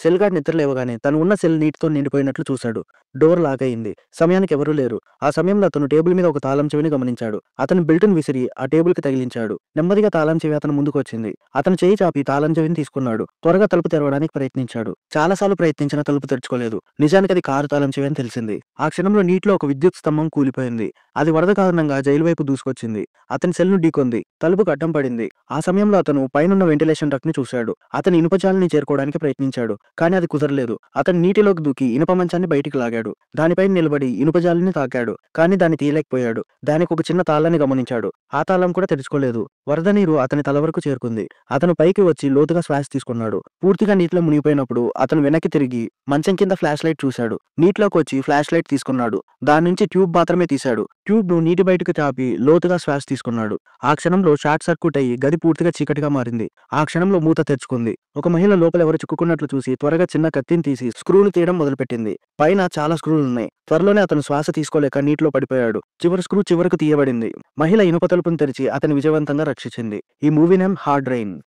Cell gourd నిద్ర లేవగానే తను ఉన్న సెల్ నీటితో నిండిపోయినట్లు చూశాడు. డోర్ లాక్ అయింది. సమయానికి ఎవరూ లేరు. ఆ సమయంలో అతను టేబుల్ మీద ఒక తాళం చెవిని గమనించాడు. అతను బెల్టును విసిరి ఆ టేబుల్‌కి తగిలించాడు. నెమ్మదిగా తాళం చెవి అతని ముందుకొచ్చింది. అతను చెయ్యి చాపి తాళం చెవిని తీసుకున్నాడు. త్వరగా తలుపు తెరవడానికి ప్రయత్నించాడు. చాలా సార్లు ప్రయత్నించినా తలుపు తెరుచుకోలేదు. నిజానికి అది కారు తాళం చెవి అని తెలిసింది. ఆ క్షణంలో నీటిలో ఒక విద్యుత్ స్తంభం కూలిపోయింది. అది వరద కారణంగా జైలు వైపు దూసుకొచ్చింది. అతని సెల్‌ను ఢీకొంది. తలుపుకు అడ్డం పడింది. ఆ సమయంలో అతను పైనున్న వెంటిలేషన్ డక్ట్‌ని చూశాడు. అతను ఇనుప జాలిని చేరుకోవడానికి ప్రయత్నించాడు. కానీ అది కుదరలేదు. అతను నీటిలోకి దూకి ఇనుప మంచాన్ని బయటికి లాగాడు. దానిపైన నిలబడి ఇనుప జాలిని తాకాడు. కానీ దాన్ని తీయలేకపోయాడు. దానికి ఒక చిన్న తాళాన్ని గమనించాడు. ఆ తాళం కూడా తెరుచుకోలేదు. వరద నీరు అతని తల వరకు చేరుకుంది. అతను పైకి వచ్చి లోతుగా శ్వాస తీసుకున్నాడు. పూర్తిగా నీటిలో మునిగిపోయినప్పుడు అతను వెనక్కి తిరిగి మంచం కింద ఫ్లాష్ లైట్ చూశాడు. నీటిలోకి వచ్చి ఫ్లాష్ లైట్ తీసుకున్నాడు. దాని నుంచి ట్యూబ్ మాత్రమే తీశాడు. ట్యూబ్‌ను నీటి బయటకు చాపి లోతుగా శ్వాస తీసుకున్నాడు. ఆ క్షణంలో షార్ట్ సర్క్యూట్ అయ్యి గది పూర్తిగా చీకటిగా మారింది. ఆ క్షణంలో మూత తెరుచుకుంది. ఒక మహిళ లోపల ఎవరో చిక్కుకున్నట్లు చూసి త్వరగా చిన్న కత్తిని తీసి స్క్రూలు తీయడం మొదలుపెట్టింది. పైన చాలా స్క్రూలున్నాయి. త్వరలోనే అతను శ్వాస తీసుకోలేక నీటిలో పడిపోయాడు. చివరి స్క్రూ చివరకు తీయబడింది. మహిళ ఇనుప తలుపును తెరిచి అతన్ని విజయవంతంగా రక్షించింది. ఈ మూవీ నేమ్ హార్డ్ రెయిన్.